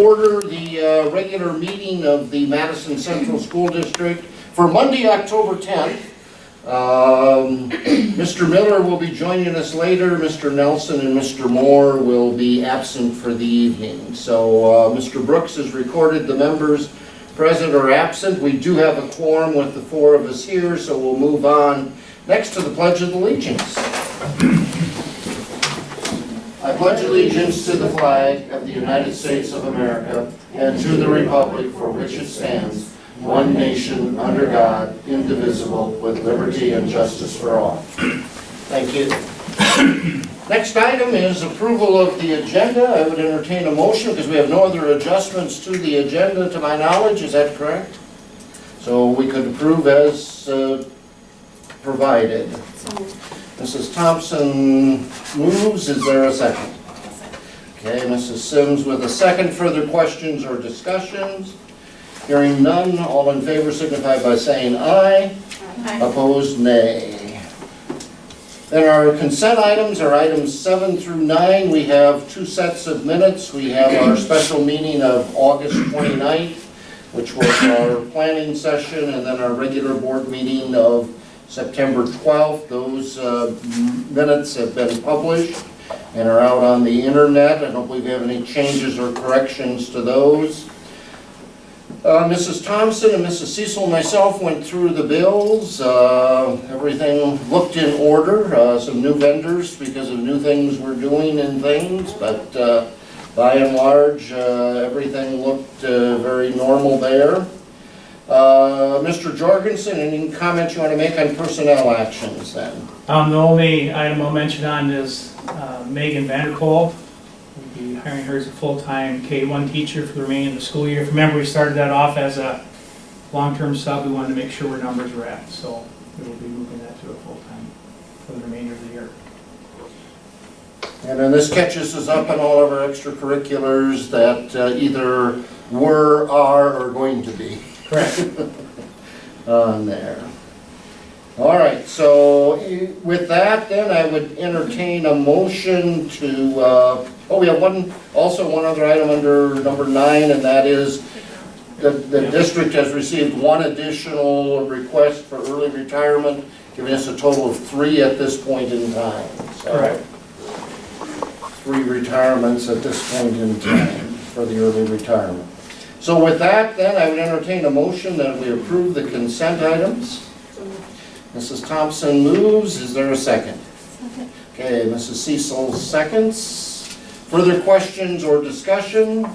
order the regular meeting of the Madison Central School District for Monday, October 10th. Mr. Miller will be joining us later. Mr. Nelson and Mr. Moore will be absent for the evening. So Mr. Brooks has recorded the members present or absent. We do have a quorum with the four of us here, so we'll move on next to the Pledge of Allegiance. I pledge allegiance to the flag of the United States of America and to the republic for which it stands, one nation, under God, indivisible, with liberty and justice for all. Thank you. Next item is approval of the agenda. I would entertain a motion because we have no other adjustments to the agenda to my knowledge. Is that correct? So we could approve as provided. Mrs. Thompson moves. Is there a second? Okay, Mrs. Sims with a second. Further questions or discussions? Hearing none, all in favor signify by saying aye. Aye. Opposed, nay. Then our consent items are items 7 through 9. We have two sets of minutes. We have our special meeting of August 29th, which was our planning session, and then our regular board meeting of September 12th. Those minutes have been published and are out on the internet. I don't believe we have any changes or corrections to those. Mrs. Thompson and Mrs. Cecil and myself went through the bills. Everything looked in order. Some new vendors because of new things we're doing and things, but by and large, everything looked very normal there. Mr. Jorgensen, any comments you want to make on personnel actions then? The only item I'll mention on is Megan Vanderkolk. We'll be hiring her as a full-time K-1 teacher for the remainder of the school year. If you remember, we started that off as a long-term sub. We wanted to make sure where numbers were at, so we will be moving that to a full-time for the remainder of the year. And then this catches us up on all of our extracurriculars that either were, are, or going to be. Correct. On there. All right, so with that then I would entertain a motion to, we have one other item under number 9, and that is the district has received one additional request for early retirement, giving us a total of 3 at this point in time. So, correct. 3 retirements at this point in time for the early retirement. So with that, then, I would entertain a motion that we approve the consent items. Mrs. Thompson moves. Is there a second? Second. Okay, Mrs. Cecil seconds. Further questions or discussion?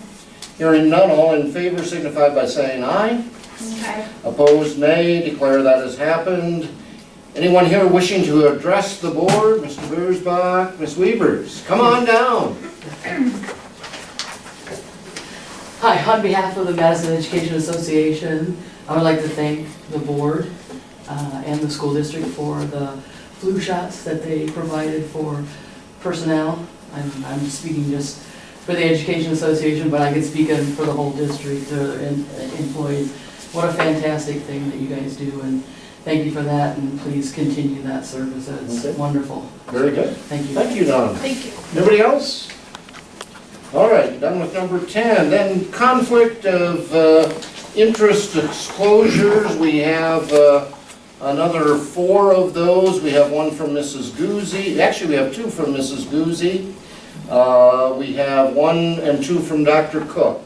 Hearing none, all in favor signify by saying aye. Aye. Opposed, nay. Declare that has happened. Anyone here wishing to address the board? Mr. Beersbach, Ms. Weavers, come on down. Hi, on behalf of the Madison Education Association, I would like to thank the board and the school district for the flu shots that they provided for personnel. I'm speaking just for the Education Association, but I can speak for the whole district and employees. What a fantastic thing that you guys do, and thank you for that, and please continue that service. It's wonderful. Very good. Thank you. Thank you, Donna. Thank you. Anybody else? All right, done with number 10. Then conflict of interest disclosures. We have another 4 of those. We have one from Mrs. Guzzi. Actually, we have 2 from Mrs. Guzzi. We have 1 and 2 from Dr. Cook.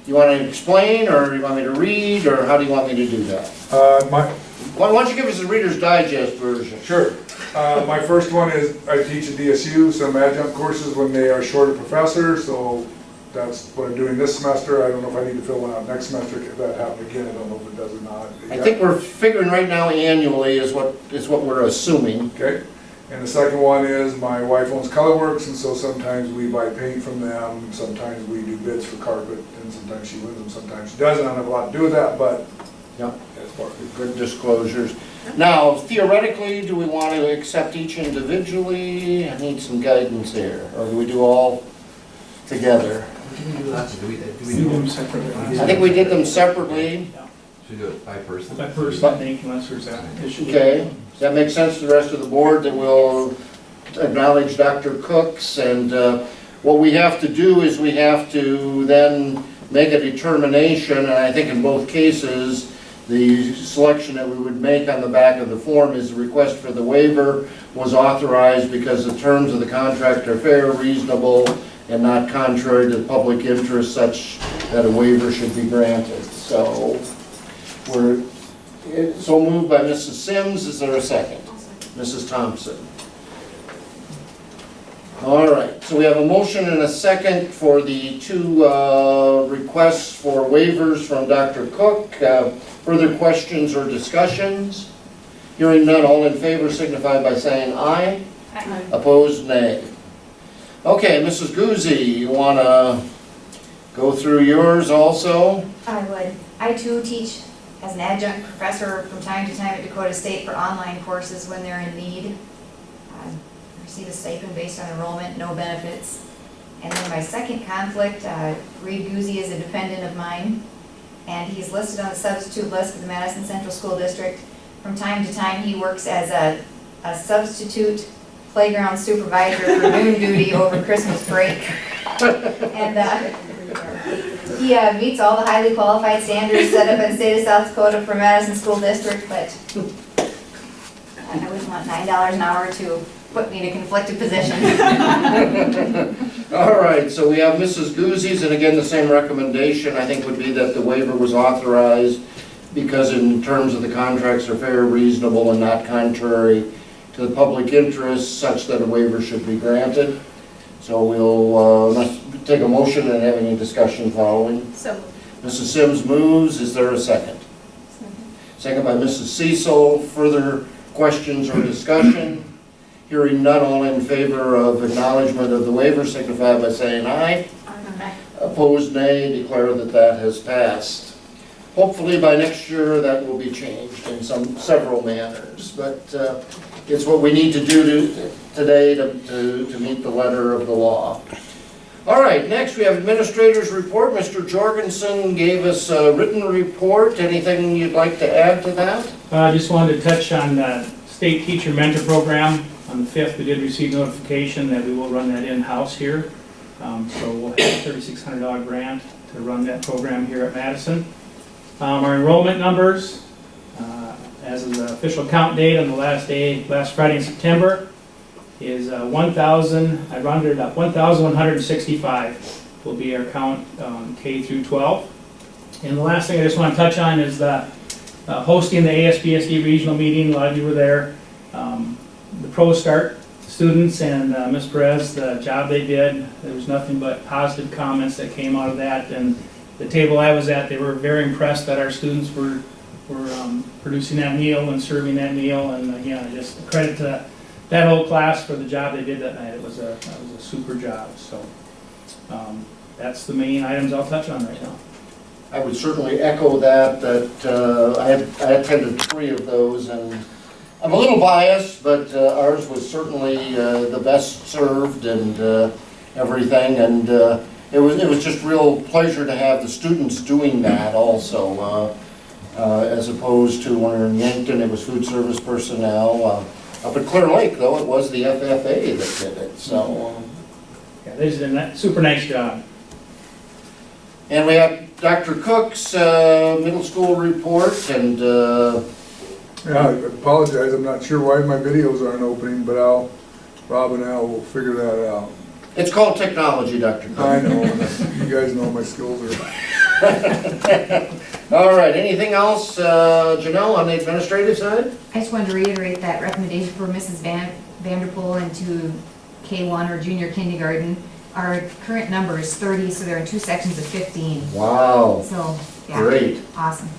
You want to explain, or you want me to read, or how do you want me to do that? Why don't you give us the Reader's Digest version? Sure. My first one is I teach at DSU some adjunct courses when they are short of professors, so that's what I'm doing this semester. I don't know if I need to fill one out next semester. If that happens again, I don't know if it does or not. I think we're figuring right now annually is what we're assuming. Okay. And the second one is my wife owns Colorworks, and so sometimes we buy paint from them. Sometimes we do bids for carpet, and sometimes she wins them, sometimes she doesn't. I don't have a lot to do with that, but Yep. Good disclosures. Now, theoretically, do we want to accept each individually? I need some guidance here. Or do we do all together? Do we Do them separately. I think we did them separately. Should we do it by person? By person, I think, unless there's an issue. Okay. Does that make sense to the rest of the board that we'll acknowledge Dr. Cook's? And what we have to do is we have to then make a determination, and I think in both cases, the selection that we would make on the back of the form is the request for the waiver was authorized because the terms of the contract are fair, reasonable, and not contrary to the public interest such that a waiver should be granted. So so moved by Mrs. Sims. Is there a second? Mrs. Thompson. All right, so we have a motion and a second for the two requests for waivers from Dr. Cook. Further questions or discussions? Hearing none, all in favor signify by saying aye. Aye. Opposed, nay. Okay, Mrs. Guzzi, you want to go through yours also? I would. I too teach as an adjunct professor from time to time at Dakota State for online courses when they're in need. I receive a stipend based on enrollment, no benefits. And then my second conflict, Reed Guzzi is a dependent of mine, and he's listed on the substitute list for the Madison Central School District. From time to time, he works as a substitute playground supervisor for noon duty over Christmas break. And he meets all the highly qualified standards set up in the state of South Dakota for Madison School District, but I wouldn't want $9 an hour to put me in a conflicted position. All right, so we have Mrs. Guzzi's, and again, the same recommendation, I think, would be that the waiver was authorized because in terms of the contracts are fair, reasonable, and not contrary to the public interest such that a waiver should be granted. So we'll let's take a motion and have any discussion following. So, Mrs. Sims moves. Is there a second? Second by Mrs. Cecil. Further questions or discussion? Hearing none, all in favor of acknowledgement of the waiver signify by saying aye. Opposed, nay. Declare that that has passed. Hopefully by next year that will be changed in several manners, but it's what we need to do today to meet the letter of the law. All right, next we have administrator's report. Mr. Jorgensen gave us a written report. Anything you'd like to add to that? I just wanted to touch on the state teacher mentor program. On the 5th, we did receive notification that we will run that in-house here. So we'll have a $3,600 grant to run that program here at Madison. Our enrollment numbers, as of the official count date on the last Friday in September, is 1,165 will be our count K through 12. And the last thing I just want to touch on is the hosting the ASBSD regional meeting. A lot of you were there. The ProStart students and Ms. Perez, the job they did, there was nothing but positive comments that came out of that. And the table I was at, they were very impressed that our students were producing that meal and serving that meal. And again, just credit to that whole class for the job they did that night. It was a super job. So that's the main items I'll touch on right now. I would certainly echo that I attended 3 of those, and I'm a little biased, but ours was certainly the best served and everything, and it was just real pleasure to have the students doing that also, as opposed to when we were in Yankton, it was food service personnel. Up at Clear Lake, though, it was the FFA that did it, so. Yeah, they did a super nice job. And we have Dr. Cook's middle school report, and Yeah, I apologize, I'm not sure why my videos aren't opening, but Rob and Al will figure that out. it's called technology, Dr. Cook. I know, you guys know my skills are. All right, anything else, Janelle, on the administrative side? I just wanted to reiterate that recommendation for Mrs. Vanderpool into K1 or junior kindergarten. Our current number is 30, so there are 2 sections of 15. Wow, So, yeah. great. Awesome.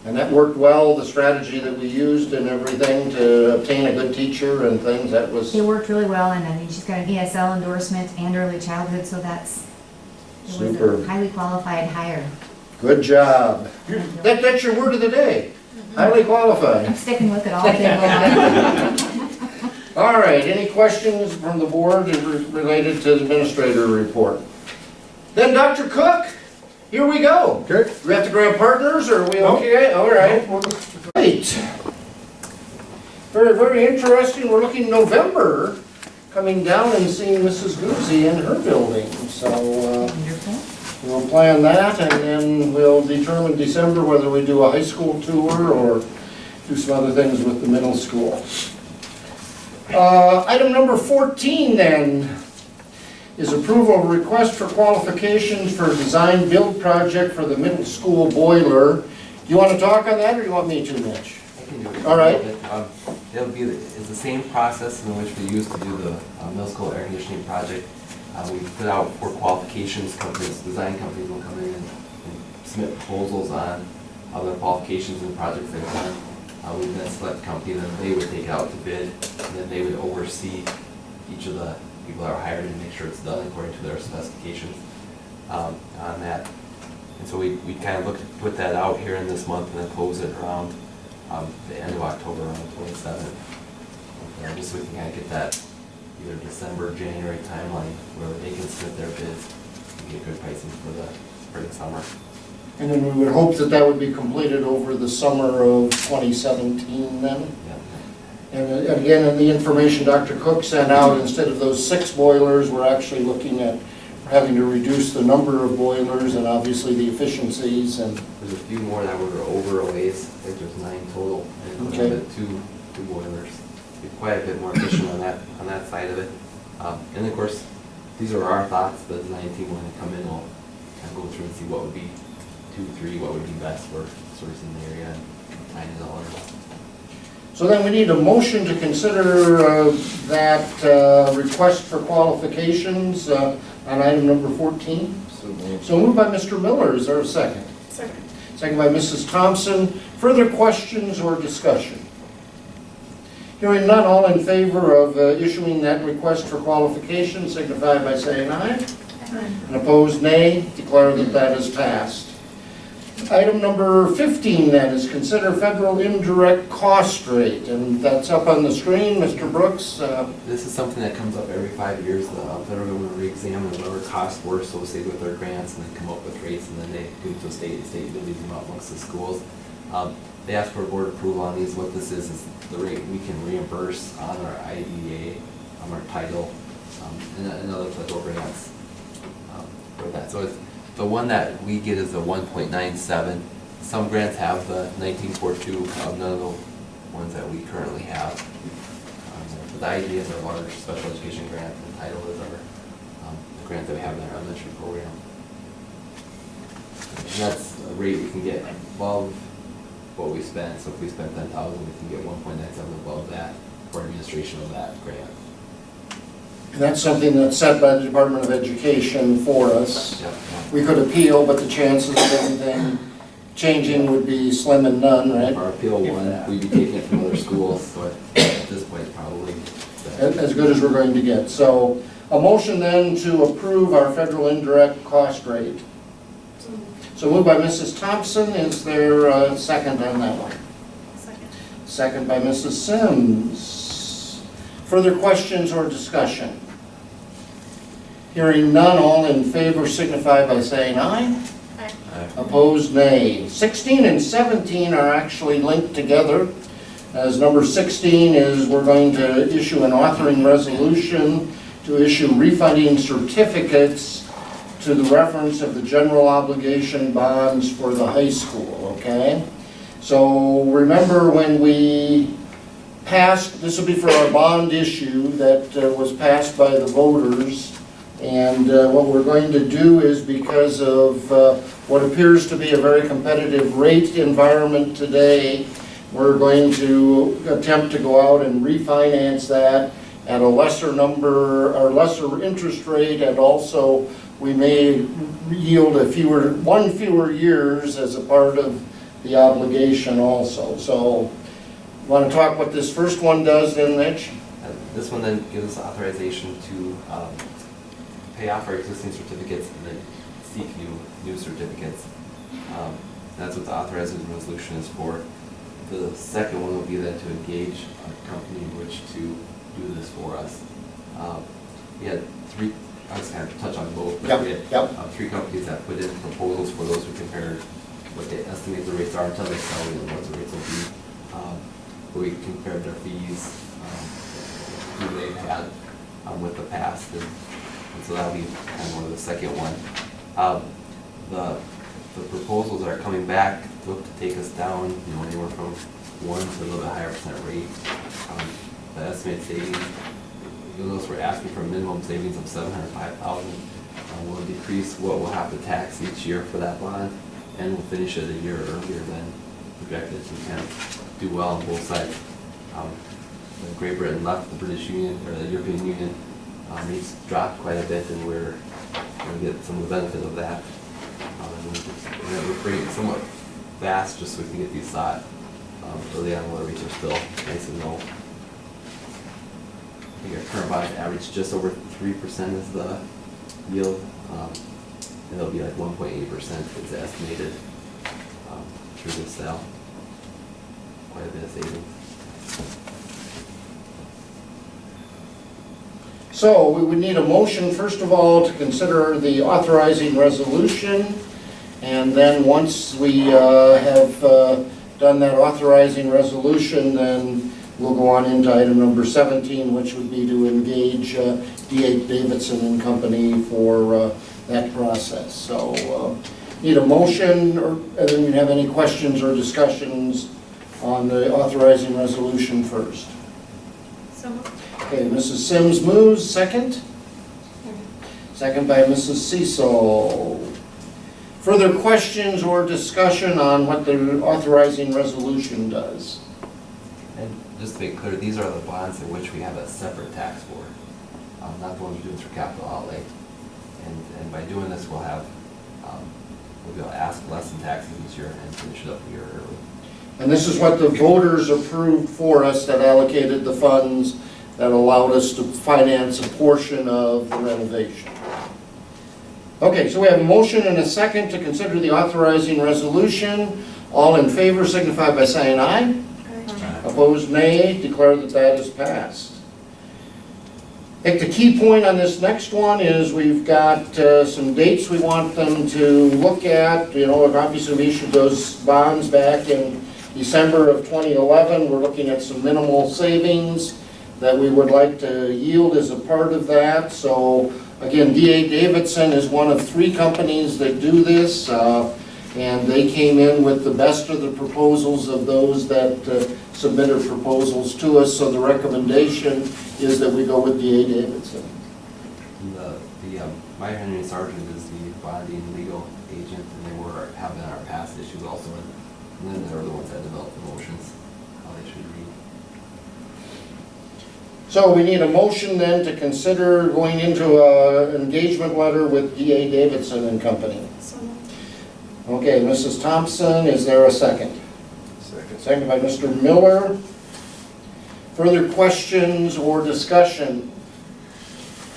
And that worked well, the strategy that we used and everything to obtain a good teacher and things, that was, It worked really well, and I mean, she's got an ESL endorsement and early childhood, so it was Super. a highly qualified hire. good job. That's your word of the day, highly I'm qualified. sticking with it all day long. All right, any questions from the board related to the administrator report? Then Dr. Cook, here we go. Okay. Do we have to grab partners, or are we No. okay? All right. Great. Very, very interesting. We're looking November coming down and seeing Mrs. Guzzi in her building. So Wonderful. we'll plan that, and then we'll determine December whether we do a high school tour or do some other things with the middle school. Item number 14 then is approval of request for qualifications for design build project for the middle school boiler. Do you want to talk on that, or do you want me to, Mitch? I can do it. All right. It'll be, it's the same process in which we used to do the middle school air conditioning project. We put out for qualifications, companies, design companies will come in and submit proposals on other qualifications and projects they've done. We then select a company, then they would take it out to bid, and then they would oversee each of the people that are hired and make sure it's done according to their specifications on that. And so we kind of look to put that out here in this month and then close it around the end of October, around the 27th. Just so we can kind of get that either December, January timeline where they can submit their bids and get good pricing for the spring, summer. And then we would hope that that would be completed over the summer of 2017 then. Yeah. And again, in the information Dr. Cook sent out, instead of those 6 boilers, we're actually looking at having to reduce the number of boilers and obviously the efficiencies and. There's a few more that were over a ways. I think there's 9 total. And Okay. two boilers. Be quite a bit more efficient on that side of it. And of course, these are our thoughts. The design team when they come in will kind of go through and see what would be 2, 3, what would be best for sourcing the area and finding it all in. So then we need a motion to consider that request for qualifications on item number 14. So moved by Mr. Miller. Is there a second? Second. Second by Mrs. Thompson. Further questions or discussion? Hearing none, all in favor of issuing that request for qualification signify by saying aye. And opposed, nay. Declare that that is passed. Item number 15 then is consider federal indirect cost rate, and that's up on the screen. Mr. Brooks. This is something that comes up every 5 years. The federal government re-examine whatever costs were associated with their grants and then come up with rates, and then they give it to the state divvies them out amongst the schools. They ask for board approval on these. What this is the rate we can reimburse on our IDEA, on our title, and other federal grants for that. So it's, the one that we get is the 1.97. Some grants have the 1942, none of the ones that we currently have. But the IDEA is our large special education grant, and title is our the grant that we have in our elementary program. And that's a rate we can get above what we spent. So if we spent 10,000, we can get 1.97 above that for administration of that grant. And that's something that's set by the Department of Education for us. Yep. We could appeal, but the chances of anything changing would be slim and none, right? Our appeal one, we'd be taking it from other schools, so at this point, probably. As good as we're going to get. So a motion then to approve our federal indirect cost rate. So moved by Mrs. Thompson. Is there a second on that one? Second. Second by Mrs. Sims. Further questions or discussion? Hearing none, all in favor signify by saying aye. Opposed, nay. 16 and 17 are actually linked together, as number 16 is we're going to issue an authoring resolution to issue refunding certificates to the reference of the general obligation bonds for the high school, okay? So remember when we passed, this will be for our bond issue that was passed by the voters, and what we're going to do is because of what appears to be a very competitive rate environment today, we're going to attempt to go out and refinance that at a lesser number, or lesser interest rate, and also we may yield one fewer years as a part of the obligation also. So, want to talk what this first one does then, Mitch? This one then gives us authorization to pay off our existing certificates and then seek new certificates. That's what the authorizing resolution is for. The second one will be then to engage a company in which to do this for us. We had three, I was kind of touch on both, but we had 3 companies that put in proposals for those who compared what they estimate the rates are until they sell and what the rates will be. We compared their fees, who they've had with the past, and so that'll be kind of more of the second one. The proposals that are coming back look to take us down, you know, anywhere from 1 to a little bit higher percent rate. The estimated savings, you'll notice we're asking for a minimum savings of $705,000. We'll decrease what we'll have to tax each year for that bond, and we'll finish it a year earlier than projected, so we kind of do well on both sides. Great Britain left the British Union, or the European Union. Rates dropped quite a bit, and we're going to get some of the benefit of that. We're going to bring it somewhat fast, just so we can get these thought early on, while the rates are still nice and low. I think our current bond average just over 3% is the yield, and it'll be like 1.8% is estimated through this sale. Quite a bit of savings. So we would need a motion, first of all, to consider the authorizing resolution. And then once we have done that authorizing resolution, then we'll go on into item number 17, which would be to engage D.A. Davidson and Company for that process. So need a motion, or do you have any questions or discussions on the authorizing resolution first? So moved. Okay, Mrs. Sims moves, second? Second by Mrs. Cecil. Further questions or discussion on what the authorizing resolution does? And just to be clear, these are the bonds in which we have a separate tax for, not the ones we're doing through capital outlay. And by doing this, we'll have, we'll be able to ask less in taxes each year and finish it up a year early. And this is what the voters approved for us, that allocated the funds that allowed us to finance a portion of the renovation. Okay, so we have a motion and a second to consider the authorizing resolution. All in favor signify by saying aye. Opposed, nay. Declare that that is passed. I think the key point on this next one is we've got some dates we want them to look at. You know, obviously we issued those bonds back in December of 2011. We're looking at some minimal savings that we would like to yield as a part of that. So again, D.A. Davidson is one of 3 companies that do this, and they came in with the best of the proposals of those that submitted proposals to us. So the recommendation is that we go with D.A. Davidson. And my Henry Sargent is the bonding legal agent, and they have been our past issues also, and then they're the ones that developed the motions, how they should read. So we need a motion then to consider going into an engagement letter with D.A. Davidson and Company. So moved. Okay, Mrs. Thompson, is there a second? Second. Second by Mr. Miller. Further questions or discussion?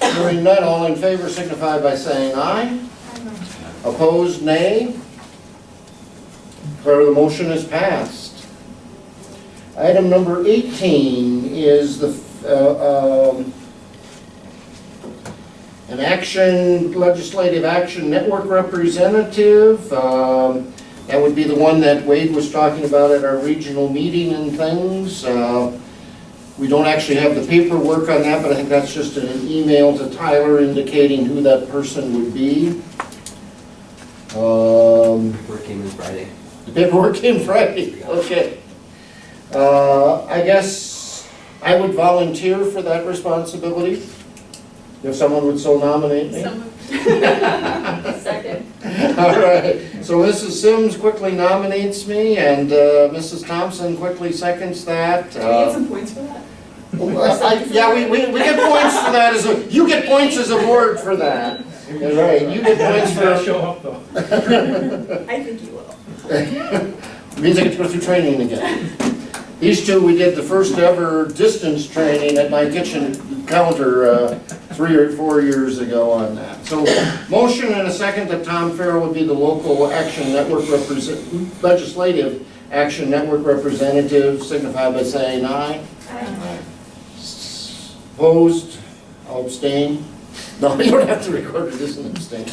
Hearing none, all in favor signify by saying aye. Opposed, nay. Declare the motion is passed. Item number 18 is an legislative action network representative. That would be the one that Wade was talking about at our regional meeting and things. We don't actually have the paperwork on that, but I think that's just an email to Tyler indicating who that person would be. Paperwork came in Friday. The paperwork came Friday, okay. I guess I would volunteer for that responsibility, if someone would so nominate me. Second. All right, so Mrs. Sims quickly nominates me, and Mrs. Thompson quickly seconds that. Do we get some points for that? Yeah, we get points for that, you get points as a board for that. All right, you get points Gotta for, show up though. I think you will. means I get to go through training again. These two, we did the first ever distance training at my kitchen counter 3 or 4 years ago on that. So motion and a second that Tom Farrell would be the local action network legislative action network representative, signify by saying aye. Aye. Opposed? I'll abstain. No, you don't have to record it as an abstain.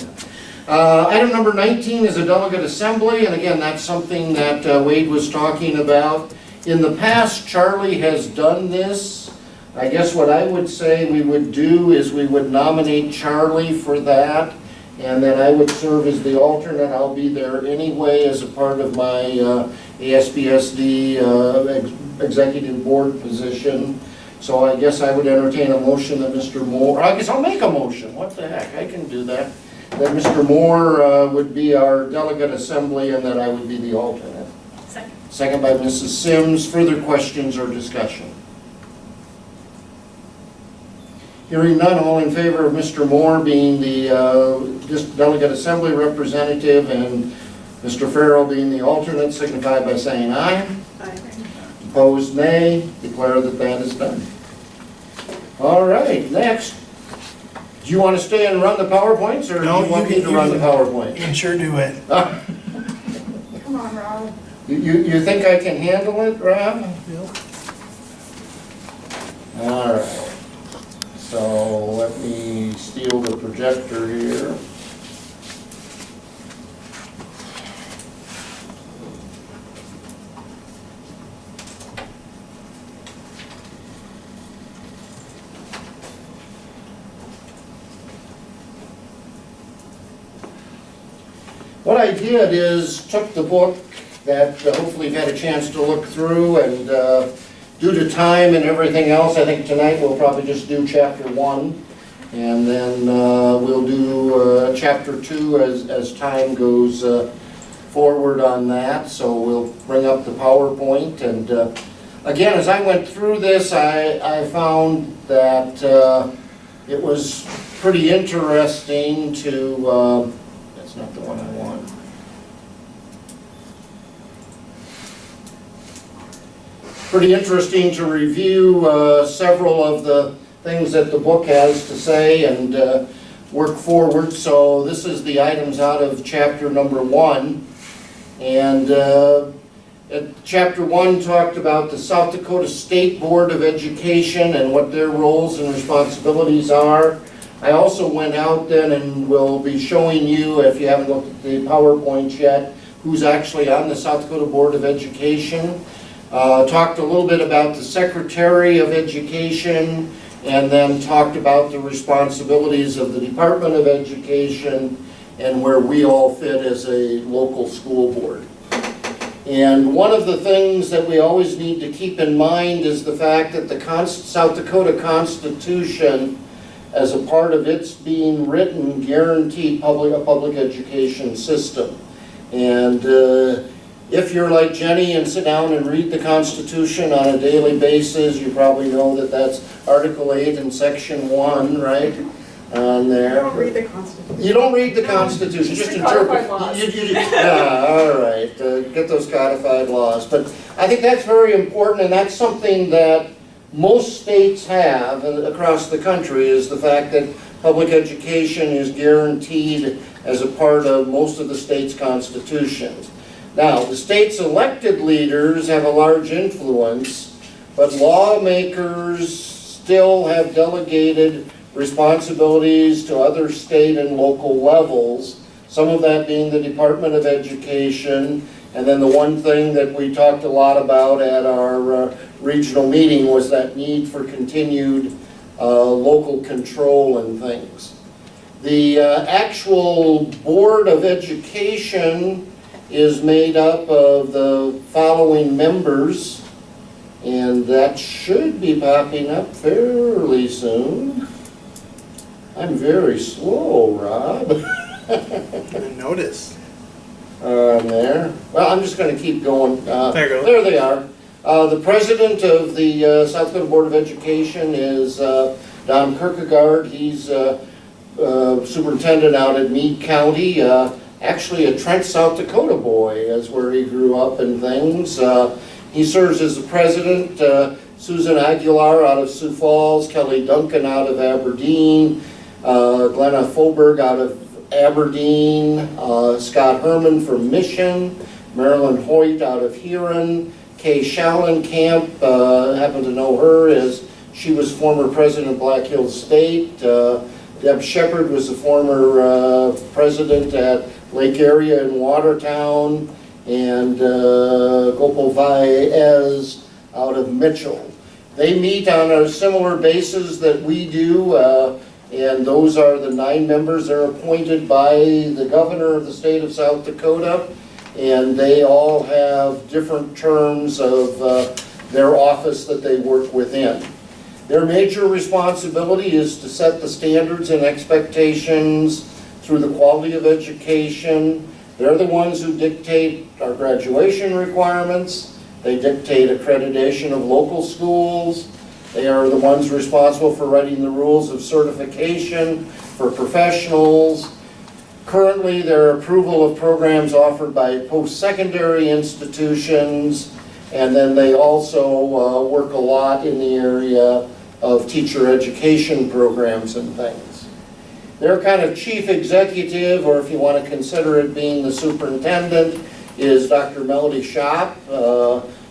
Item number 19 is a delegate assembly, and again, that's something that Wade was talking about. In the past, Charlie has done this. I guess what I would say we would do is we would nominate Charlie for that, and then I would serve as the alternate. I'll be there anyway as a part of my ASBSD executive board position. So I guess I would entertain a motion that Mr. Moore, I guess I'll make a motion, what the heck, I can do that. That Mr. Moore would be our delegate assembly and that I would be the alternate. Second. Second by Mrs. Sims. Further questions or discussion? Hearing none, all in favor of Mr. Moore being the delegate assembly representative and Mr. Farrell being the alternate, signify by saying aye. Aye. Opposed, nay. Declare that that is done. All right, next. Do you want to stay and run the PowerPoints, or do No, you want you me can- to run the you PowerPoint? You can sure do it. Come on, Rob. You think I can handle it, Rob? All right. So let me steal the projector here. What I did is took the book that hopefully you've had a chance to look through, and due to time and everything else, I think tonight we'll probably just do chapter 1, and then we'll do chapter 2 as time goes forward on that. So we'll bring up the PowerPoint, and again, as I went through this, I found that it was pretty interesting to, that's not the one I want. Pretty interesting to review several of the things that the book has to say and work forward. So this is the items out of chapter number 1. And chapter 1 talked about the South Dakota State Board of Education and what their roles and responsibilities are. I also went out then and will be showing you, if you haven't looked at the PowerPoint yet, who's actually on the South Dakota Board of Education. Talked a little bit about the Secretary of Education, and then talked about the responsibilities of the Department of Education and where we all fit as a local school board. And one of the things that we always need to keep in mind is the fact that the South Dakota Constitution, as a part of its being written, guaranteed a public education system. And if you're like Jenny and sit down and read the Constitution on a daily basis, you probably know that that's Article 8 and Section 1, right? On there. I don't read the Constitution. You don't read the Constitution, just the interpret. codified laws. Yeah, all right, get those codified laws. But I think that's very important, and that's something that most states have across the country, is the fact that public education is guaranteed as a part of most of the state's constitutions. Now, the state's elected leaders have a large influence, but lawmakers still have delegated responsibilities to other state and local levels, some of that being the Department of Education, and then the one thing that we talked a lot about at our regional meeting was that need for continued local control and things. The actual Board of Education is made up of the following members, and that should be popping up fairly soon. I'm very slow, Rob. I noticed. There. Well, I'm just going to keep going. There you go. There they are. The president of the South Dakota Board of Education is Don Kierkegaard. He's superintendent out at Meade County. Actually a Trent, South Dakota boy is where he grew up and things. He serves as the president. Susan Aguilar out of Sioux Falls, Kelly Duncan out of Aberdeen, Glenna Foberg out of Aberdeen, Scott Herman from Mission, Marilyn Hoyt out of Huron, Kay Schallenkamp, happen to know her as she was former president of Black Hills State. Deb Shepard was the former president at Lake Area in Watertown, and Gopal Vaez out of Mitchell. They meet on a similar basis that we do, and those are the 9 members. They're appointed by the governor of the state of South Dakota, and they all have different terms of their office that they work within. Their major responsibility is to set the standards and expectations through the quality of education. They're the ones who dictate our graduation requirements. They dictate accreditation of local schools. They are the ones responsible for writing the rules of certification for professionals. Currently, their approval of programs offered by post-secondary institutions, and then they also work a lot in the area of teacher education programs and things. Their kind of chief executive, or if you want to consider it being the superintendent, is Dr. Melody Schopp.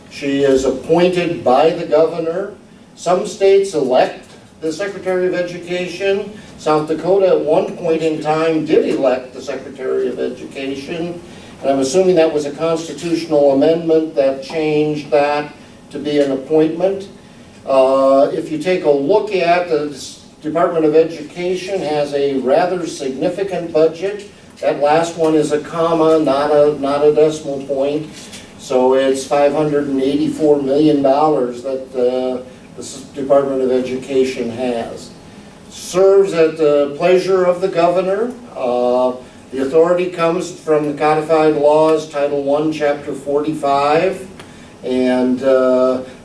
She is appointed by the governor. Some states elect the Secretary of Education. South Dakota at one point in time did elect the Secretary of Education. And I'm assuming that was a constitutional amendment that changed that to be an appointment. If you take a look at the Department of Education has a rather significant budget. That last one is a comma, not a decimal point. So it's $584 million that the Department of Education has. Serves at the pleasure of the governor. The authority comes from the codified laws, Title I, Chapter 45. And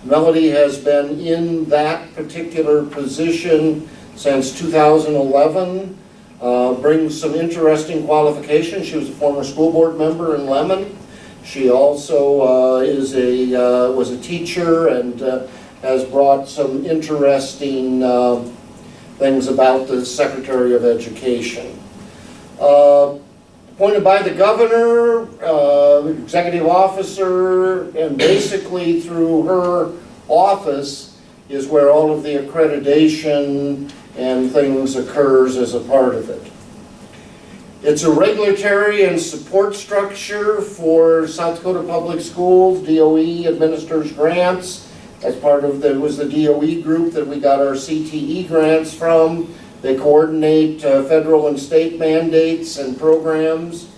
Melody has been in that particular position since 2011. Brings some interesting qualifications. She was a former school board member in Lemon. She also was a teacher and has brought some interesting things about the Secretary of Education. Appointed by the governor, executive officer, and basically through her office is where all of the accreditation and things occurs as a part of it. It's a regulatory and support structure for South Dakota Public Schools. DOE administers grants. As part of it was the DOE group that we got our CTE grants from. They coordinate federal and state mandates and programs,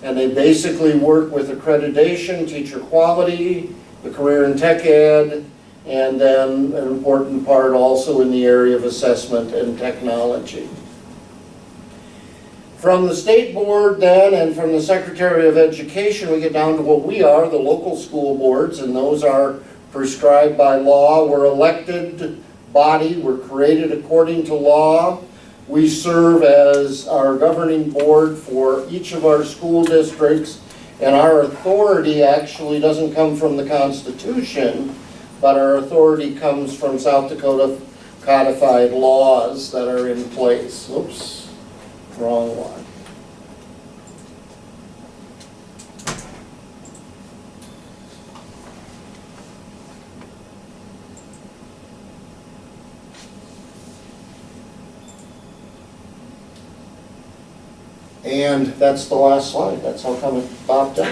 and they basically work with accreditation, teacher quality, the career and tech ed, and then an important part also in the area of assessment and technology. From the state board then and from the Secretary of Education, we get down to what we are, the local school boards, and those are prescribed by law. We're elected body, we're created according to law. We serve as our governing board for each of our school districts, and our authority actually doesn't come from the Constitution, but our authority comes from South Dakota codified laws that are in place. Oops, wrong one. And that's the last slide. That's how come it popped up.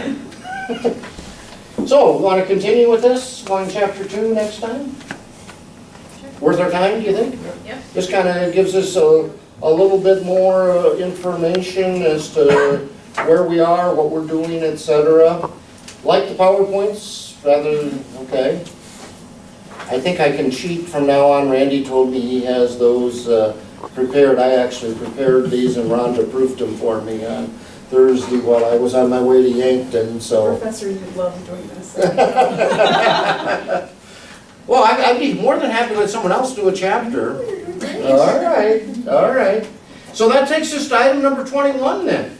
So, want to continue with this? Going chapter 2 next time? Worth our time, do you think? Yep. This kind of gives us a little bit more information as to where we are, what we're doing, etc. Like the PowerPoints, rather, okay. I think I can cheat from now on. Randy told me he has those prepared. I actually prepared these and Rhonda proofed them for me on Thursday while I was on my way to Yankton, so. Professor, you'd love doing this. Well, I'd be more than happy to let someone else do a chapter. All right, all right. So that takes us to item number 21 then.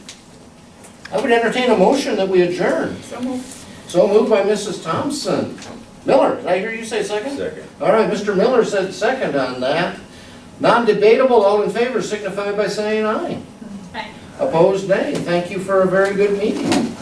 I would entertain a motion that we adjourn. So moved. So moved by Mrs. Thompson. Miller, did I hear you say second? Second. All right, Mr. Miller said second on that. Non-debatable, all in favor signify by saying aye. Aye. Opposed, nay. Thank you for a very good meeting.